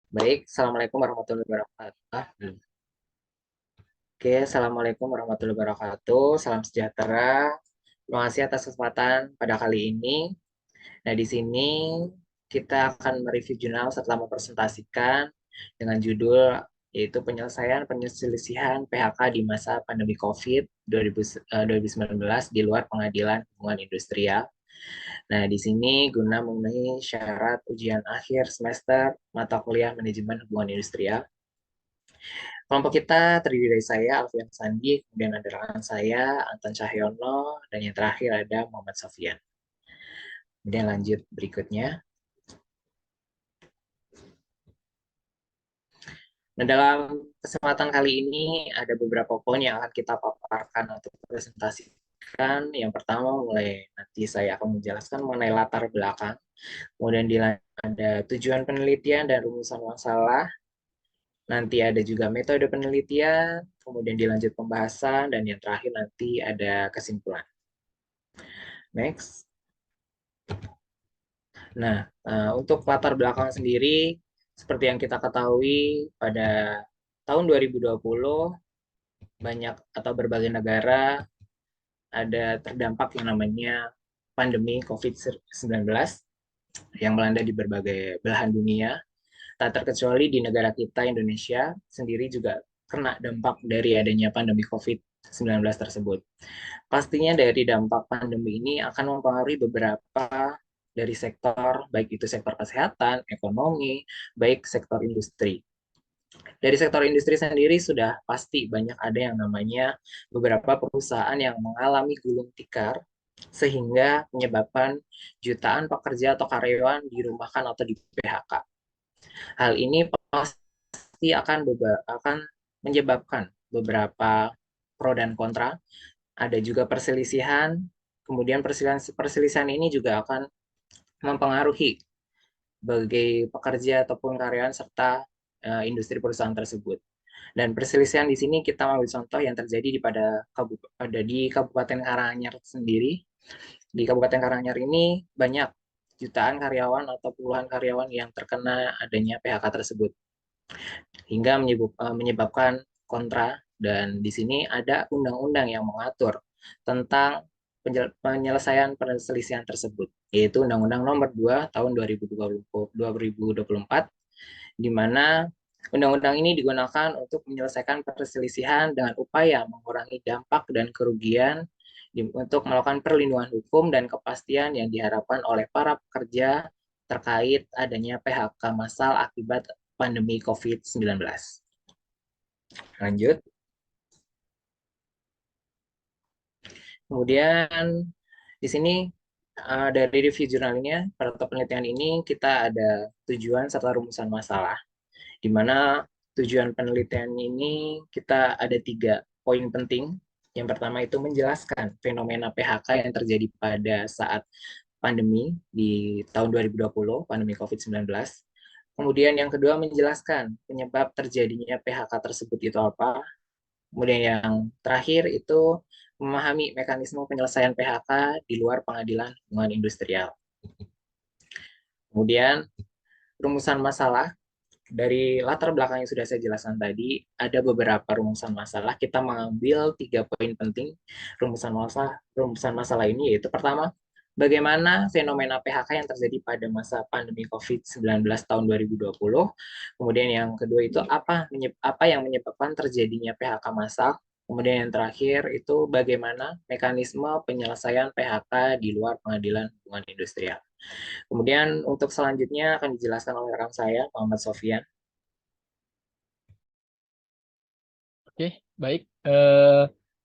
Baik, Assalamualaikum warahmatullahi wabarakatuh. Oke, Assalamualaikum warahmatullahi wabarakatuh. Salam sejahtera. Terima kasih atas kesempatan pada kali ini. Nah, di sini kita akan mereview jurnal setelah mempresentasikan dengan judul yaitu penyelesaian perselisihan PHK di masa pandemi COVID 2019 di luar pengadilan hubungan industrial. Nah, di sini guna memenuhi syarat ujian akhir semester mata kuliah manajemen hubungan industrial. Kelompok kita terdiri dari saya, Alfian Sandi, kemudian ada rekan saya, Anton Cahyono, dan yang terakhir ada Muhammad Sofian. Kemudian lanjut berikutnya. Nah, dalam kesempatan kali ini ada beberapa poin yang akan kita paparkan atau presentasikan. Yang pertama, mulai nanti saya akan menjelaskan mengenai latar belakang. Kemudian ada tujuan penelitian dan rumusan masalah. Nanti ada juga metode penelitian, kemudian dilanjut pembahasan, dan yang terakhir nanti ada kesimpulan. Next. Nah, untuk latar belakang sendiri, seperti yang kita ketahui pada tahun 2020, banyak atau berbagai negara ada terdampak yang namanya pandemi COVID-19 yang melanda di berbagai belahan dunia. Tak terkecuali di negara kita, Indonesia, sendiri juga kena dampak dari adanya pandemi COVID-19 tersebut. Pastinya dari dampak pandemi ini akan mempengaruhi beberapa dari sektor, baik itu sektor kesehatan, ekonomi, baik sektor industri. Dari sektor industri sendiri sudah pasti banyak ada yang namanya beberapa perusahaan yang mengalami gulung tikar sehingga menyebabkan jutaan pekerja atau karyawan dirumahkan atau di PHK. Hal ini pasti akan menyebabkan beberapa pro dan kontra, ada juga perselisihan, kemudian perselisihan ini juga akan mempengaruhi bagi pekerja ataupun karyawan serta industri perusahaan tersebut. Dan perselisihan di sini kita ambil contoh yang terjadi di Kabupaten Karanganyar sendiri. Di Kabupaten Karanganyar ini banyak jutaan karyawan atau puluhan karyawan yang terkena adanya PHK tersebut hingga menyebabkan kontra, dan di sini ada undang-undang yang mengatur tentang penyelesaian perselisihan tersebut, yaitu Undang-Undang Nomor 2 Tahun 2024, di mana undang-undang ini digunakan untuk menyelesaikan perselisihan dengan upaya mengurangi dampak dan kerugian untuk melakukan perlindungan hukum dan kepastian yang diharapkan oleh para pekerja terkait adanya PHK massal akibat pandemi COVID-19. Lanjut. Kemudian di sini dari review jurnalnya, pada penelitian ini kita ada tujuan serta rumusan masalah, di mana tujuan penelitian ini kita ada 3 poin penting. Yang pertama itu menjelaskan fenomena PHK yang terjadi pada saat pandemi di tahun 2020, pandemi COVID-19. Kemudian yang kedua menjelaskan penyebab terjadinya PHK tersebut itu apa. Kemudian yang terakhir itu memahami mekanisme penyelesaian PHK di luar pengadilan hubungan industrial. Kemudian rumusan masalah, dari latar belakang yang sudah saya jelaskan tadi, ada beberapa rumusan masalah. Kita mengambil 3 poin penting rumusan masalah ini, yaitu pertama, bagaimana fenomena PHK yang terjadi pada masa pandemi COVID-19 tahun 2020. Kemudian yang kedua itu apa yang menyebabkan terjadinya PHK massal. Kemudian yang terakhir itu bagaimana mekanisme penyelesaian PHK di luar pengadilan hubungan industrial. Kemudian untuk selanjutnya akan dijelaskan oleh rekan saya, Muhammad Sofian. Oke, baik.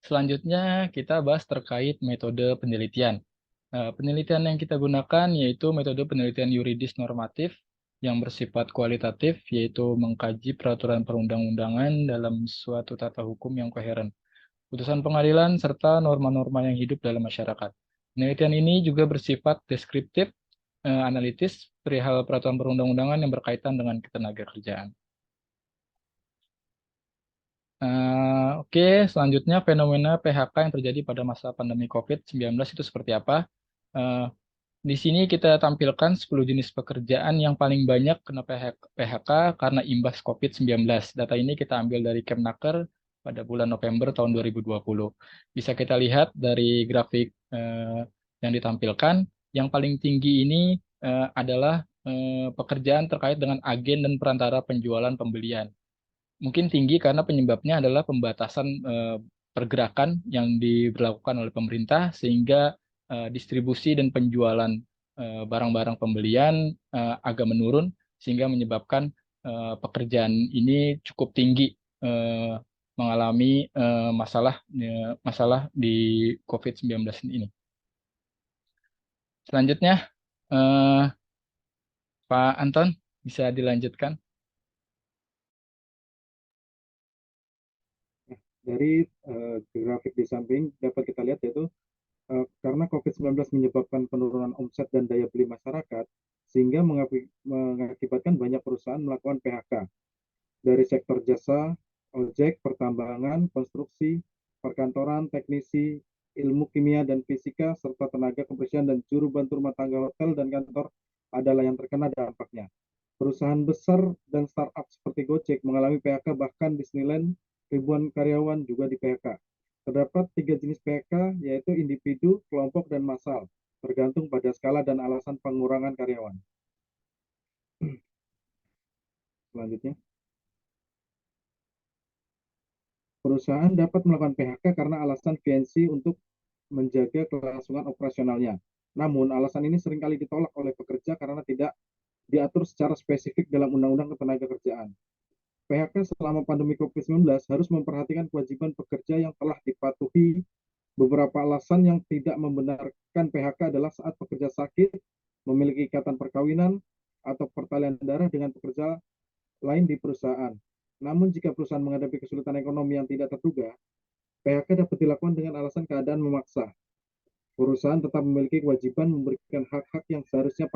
Selanjutnya kita bahas terkait metode penelitian. Penelitian yang kita gunakan yaitu metode penelitian yuridis normatif yang bersifat kualitatif, yaitu mengkaji peraturan perundang-undangan dalam suatu tata hukum yang koheren, putusan pengadilan, serta norma-norma yang hidup dalam masyarakat. Penelitian ini juga bersifat deskriptif, analitis, perihal peraturan perundang-undangan yang berkaitan dengan ketenagakerjaan. Oke, selanjutnya fenomena PHK yang terjadi pada masa pandemi COVID-19 itu seperti apa? Eh, Di sini kita tampilkan 10 jenis pekerjaan yang paling banyak kena PHK karena imbas COVID-19. Data ini kita ambil dari Kemnaker pada bulan November tahun 2020. Bisa kita lihat dari grafik yang ditampilkan, yang paling tinggi ini adalah pekerjaan terkait dengan agen dan perantara penjualan pembelian. Mungkin tinggi karena penyebabnya adalah pembatasan pergerakan yang diberlakukan oleh pemerintah sehingga distribusi dan penjualan barang-barang pembelian agak menurun sehingga menyebabkan pekerjaan ini cukup tinggi mengalami masalah di COVID-19 ini. Selanjutnya, eh, Pak Anton bisa dilanjutkan. Dari grafik di samping dapat kita lihat yaitu karena COVID-19 menyebabkan penurunan omset dan daya beli masyarakat, sehingga mengakibatkan banyak perusahaan melakukan PHK dari sektor jasa, ojek, pertambangan, konstruksi, perkantoran, teknisi, ilmu kimia dan fisika, serta tenaga kebersihan dan juru bantu rumah tangga hotel dan kantor adalah yang terkena dampaknya. Perusahaan besar dan startup seperti Gojek mengalami PHK, bahkan Disneyland ribuan karyawan juga di PHK. Terdapat 3 jenis PHK, yaitu individu, kelompok, dan massal, tergantung pada skala dan alasan pengurangan karyawan. Selanjutnya, perusahaan dapat melakukan PHK karena alasan VNC untuk menjaga kelangsungan operasionalnya. Namun, alasan ini seringkali ditolak oleh pekerja karena tidak diatur secara spesifik dalam Undang-Undang Ketenagakerjaan. PHK selama pandemi COVID-19 harus memperhatikan kewajiban pekerja yang telah dipatuhi. Beberapa alasan yang tidak membenarkan PHK adalah saat pekerja sakit, memiliki ikatan perkawinan, atau pertalian darah dengan pekerja lain di perusahaan. Namun jika perusahaan menghadapi kesulitan ekonomi yang tidak terduga, PHK dapat dilakukan dengan alasan keadaan memaksa. Perusahaan tetap memiliki kewajiban memberikan hak-hak yang seharusnya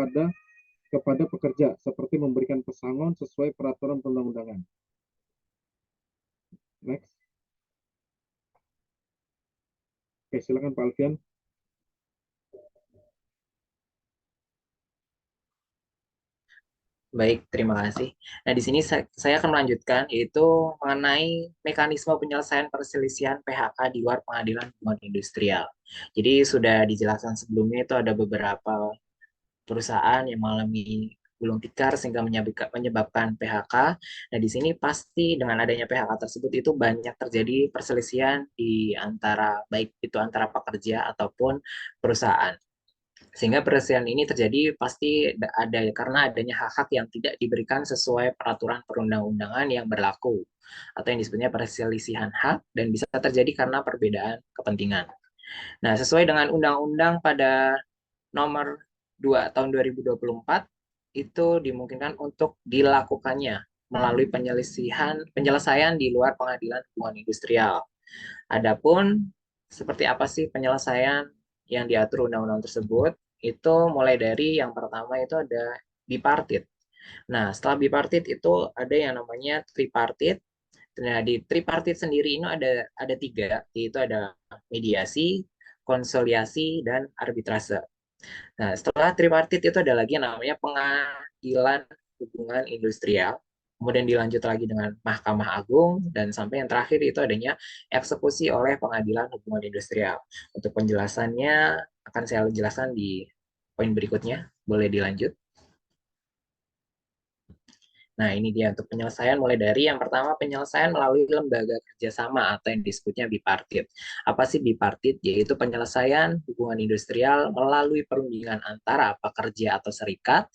kepada pekerja, seperti memberikan pesangon sesuai peraturan perundang-undangan. Next. Oke, silakan Pak Alfian. Baik, terima kasih. Nah, di sini saya akan melanjutkan, yaitu mengenai mekanisme penyelesaian perselisihan PHK di luar pengadilan hubungan industrial. Jadi sudah dijelaskan sebelumnya itu ada beberapa perusahaan yang mengalami gulung tikar sehingga menyebabkan PHK. Nah, di sini pasti dengan adanya PHK tersebut itu banyak terjadi perselisihan di antara baik itu antara pekerja ataupun perusahaan. Sehingga perselisihan ini terjadi pasti ada karena adanya hak-hak yang tidak diberikan sesuai peraturan perundang-undangan yang berlaku atau yang disebutnya perselisihan hak dan bisa terjadi karena perbedaan kepentingan. Nah, sesuai dengan undang-undang pada nomor 2 tahun 2024 itu dimungkinkan untuk dilakukannya melalui penyelesaian di luar pengadilan hubungan industrial. Adapun seperti apa sih penyelesaian yang diatur undang-undang tersebut? Itu mulai dari yang pertama itu ada bipartit. Nah, setelah bipartit itu ada yang namanya tripartit. Nah, di tripartit sendiri ini ada tiga, yaitu ada mediasi, konsiliasi, dan arbitrase. Nah, setelah tripartit itu ada lagi yang namanya pengadilan hubungan industrial, kemudian dilanjut lagi dengan Mahkamah Agung, dan sampai yang terakhir itu adanya eksekusi oleh pengadilan hubungan industrial. Untuk penjelasannya akan saya jelaskan di poin berikutnya. Boleh dilanjut. Nah, ini dia untuk penyelesaian mulai dari yang pertama penyelesaian melalui lembaga kerjasama atau yang disebutnya bipartit. Apa sih bipartit? Yaitu penyelesaian hubungan industrial melalui perundingan antara pekerja atau serikat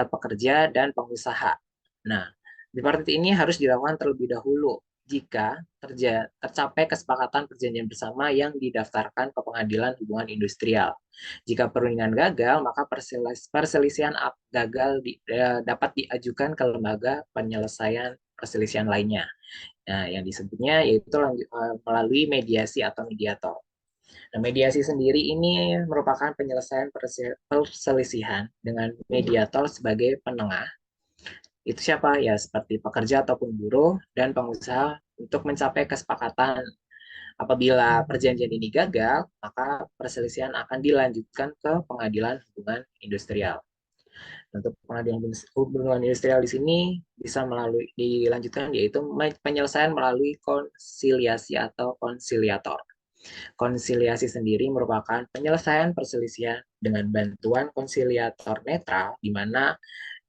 pekerja dan pengusaha. Nah, bipartit ini harus dilakukan terlebih dahulu jika tercapai kesepakatan perjanjian bersama yang didaftarkan ke pengadilan hubungan industrial. Jika perundingan gagal, maka perselisihan dapat diajukan ke lembaga penyelesaian perselisihan lainnya. Nah, yang disebutnya yaitu melalui mediasi atau mediator. Nah, mediasi sendiri ini merupakan penyelesaian perselisihan dengan mediator sebagai penengah. Itu siapa? Ya, seperti pekerja ataupun buruh dan pengusaha untuk mencapai kesepakatan Apabila perjanjian ini gagal, maka perselisihan akan dilanjutkan ke pengadilan hubungan industrial. Untuk pengadilan hubungan industrial di sini bisa dilanjutkan yaitu penyelesaian melalui konsiliasi atau konsiliator. Konsiliasi sendiri merupakan penyelesaian perselisihan dengan bantuan konsiliator netral, di mana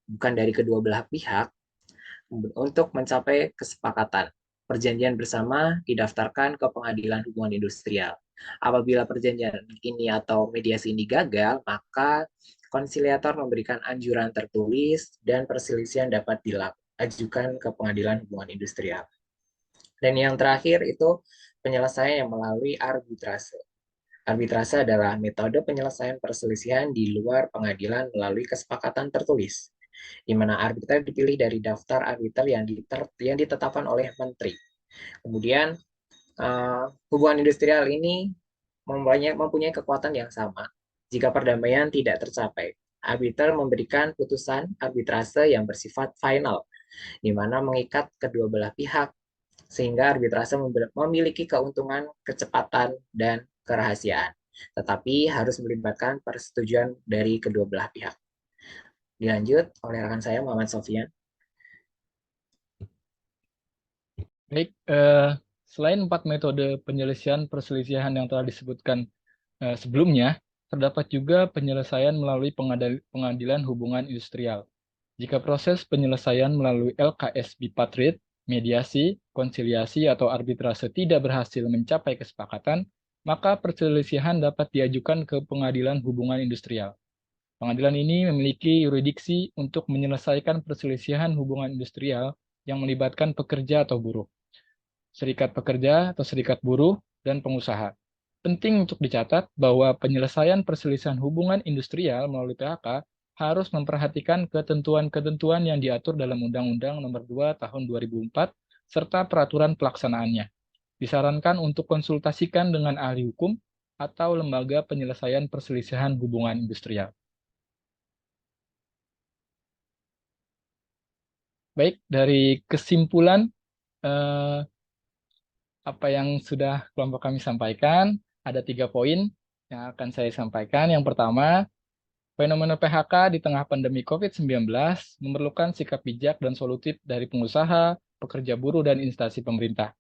bukan dari kedua belah pihak, untuk mencapai kesepakatan. Perjanjian bersama didaftarkan ke pengadilan hubungan industrial. Apabila perjanjian ini atau mediasi ini gagal, maka konsiliator memberikan anjuran tertulis dan perselisihan dapat diajukan ke pengadilan hubungan industrial. Dan yang terakhir itu penyelesaian yang melalui arbitrase. Arbitrase adalah metode penyelesaian perselisihan di luar pengadilan melalui kesepakatan tertulis, di mana arbiter dipilih dari daftar arbiter yang ditetapkan oleh menteri. Kemudian hubungan industrial ini mempunyai kekuatan yang sama. Jika perdamaian tidak tercapai, arbiter memberikan putusan arbitrase yang bersifat final, di mana mengikat kedua belah pihak, sehingga arbitrase memiliki keuntungan, kecepatan, dan kerahasiaan. Tetapi harus melibatkan persetujuan dari kedua belah pihak. Dilanjut oleh rekan saya, Muhammad Sofyan. Baik, selain 4 metode penyelesaian perselisihan yang telah disebutkan sebelumnya, terdapat juga penyelesaian melalui pengadilan hubungan industrial. Jika proses penyelesaian melalui LKS bipartit, mediasi, konsiliasi, atau arbitrase tidak berhasil mencapai kesepakatan, maka perselisihan dapat diajukan ke pengadilan hubungan industrial. Pengadilan ini memiliki yurisdiksi untuk menyelesaikan perselisihan hubungan industrial yang melibatkan pekerja atau buruh, serikat pekerja atau serikat buruh, dan pengusaha. Penting untuk dicatat bahwa penyelesaian perselisihan hubungan industrial melalui PHK harus memperhatikan ketentuan-ketentuan yang diatur dalam Undang-Undang Nomor 2 Tahun 2004 serta peraturan pelaksanaannya. Disarankan untuk konsultasikan dengan ahli hukum atau lembaga penyelesaian perselisihan hubungan industrial. Baik, dari kesimpulan apa yang sudah kelompok kami sampaikan, ada 3 poin yang akan saya sampaikan. Yang pertama, fenomena PHK di tengah pandemi COVID-19 memerlukan sikap bijak dan solutif dari pengusaha, pekerja buruh, dan instansi pemerintah.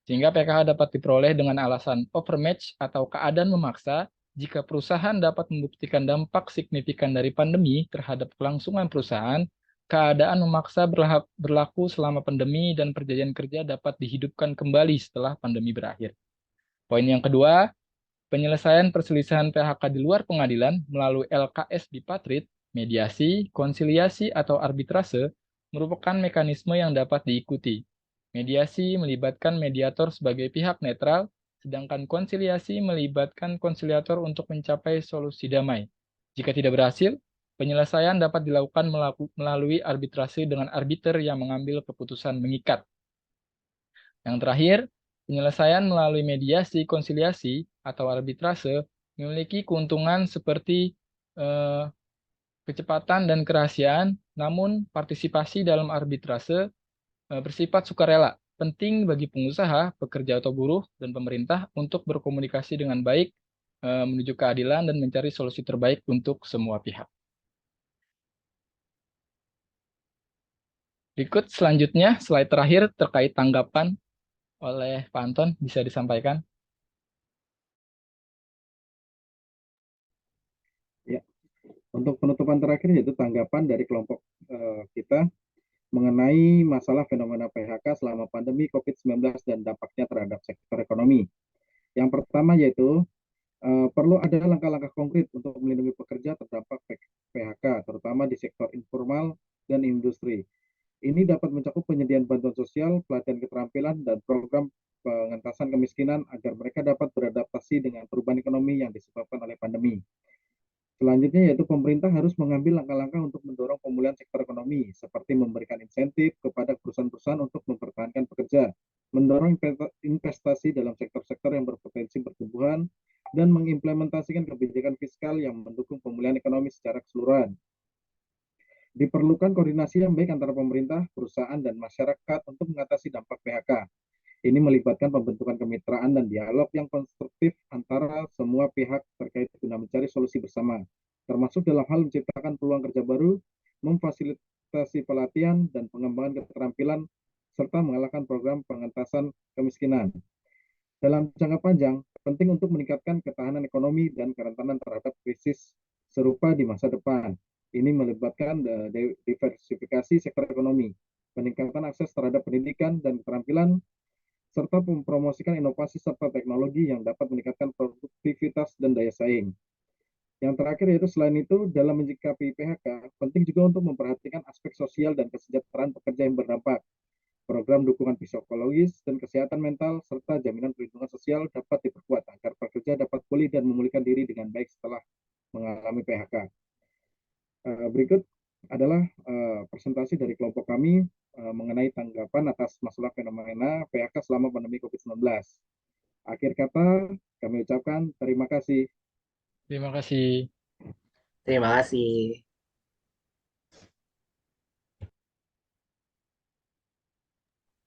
Sehingga PKH dapat diperoleh dengan alasan overmatch atau keadaan memaksa jika perusahaan dapat membuktikan dampak signifikan dari pandemi terhadap kelangsungan perusahaan, keadaan memaksa berlaku selama pandemi dan perjanjian kerja dapat dihidupkan kembali setelah pandemi berakhir. Poin yang kedua, penyelesaian perselisihan PHK di luar pengadilan melalui LKS bipartit, mediasi, konsiliasi, atau arbitrase merupakan mekanisme yang dapat diikuti. Mediasi melibatkan mediator sebagai pihak netral, sedangkan konsiliasi melibatkan konsiliator untuk mencapai solusi damai. Jika tidak berhasil, penyelesaian dapat dilakukan melalui arbitrase dengan arbiter yang mengambil keputusan mengikat. Yang terakhir, penyelesaian melalui mediasi, konsiliasi, atau arbitrase memiliki keuntungan seperti kecepatan dan kerahasiaan, namun partisipasi dalam arbitrase bersifat sukarela. Penting bagi pengusaha, pekerja atau buruh, dan pemerintah untuk berkomunikasi dengan baik, menuju keadilan dan mencari solusi terbaik untuk semua pihak. Berikut selanjutnya, slide terakhir terkait tanggapan oleh Pak Anton, bisa disampaikan. Ya, untuk penutupan terakhir yaitu tanggapan dari kelompok kita mengenai masalah fenomena PHK selama pandemi COVID-19 dan dampaknya terhadap sektor ekonomi. Yang pertama yaitu perlu ada langkah-langkah konkret untuk melindungi pekerja terdampak PHK, terutama di sektor informal dan industri. Ini dapat mencakup penyediaan bantuan sosial, pelatihan keterampilan, dan program pengentasan kemiskinan agar mereka dapat beradaptasi dengan perubahan ekonomi yang disebabkan oleh pandemi. Selanjutnya yaitu pemerintah harus mengambil langkah-langkah untuk mendorong pemulihan sektor ekonomi, seperti memberikan insentif kepada perusahaan-perusahaan untuk mempertahankan pekerja, mendorong investasi dalam sektor-sektor yang berpotensi pertumbuhan, dan mengimplementasikan kebijakan fiskal yang mendukung pemulihan ekonomi secara keseluruhan. Diperlukan koordinasi yang baik antara pemerintah, perusahaan, dan masyarakat untuk mengatasi dampak PHK. Ini melibatkan pembentukan kemitraan dan dialog yang konstruktif antara semua pihak terkait guna mencari solusi bersama, termasuk dalam hal menciptakan peluang kerja baru, memfasilitasi pelatihan dan pengembangan keterampilan, serta mengalahkan program pengentasan kemiskinan. Dalam jangka panjang, penting untuk meningkatkan ketahanan ekonomi dan kerentanan terhadap krisis serupa di masa depan. Ini melibatkan diversifikasi sektor ekonomi, peningkatan akses terhadap pendidikan dan keterampilan, serta mempromosikan inovasi serta teknologi yang dapat meningkatkan produktivitas dan daya saing. Yang terakhir yaitu selain itu, dalam menyikapi PHK, penting juga untuk memperhatikan aspek sosial dan kesejahteraan pekerja yang berdampak. Program dukungan psikologis dan kesehatan mental serta jaminan perlindungan sosial dapat diperkuat agar pekerja dapat pulih dan memulihkan diri dengan baik setelah mengalami PHK. Berikut adalah presentasi dari kelompok kami mengenai tanggapan atas masalah fenomena PHK selama pandemi COVID-19. Akhir kata, kami ucapkan terima kasih. Terima kasih. Terima kasih.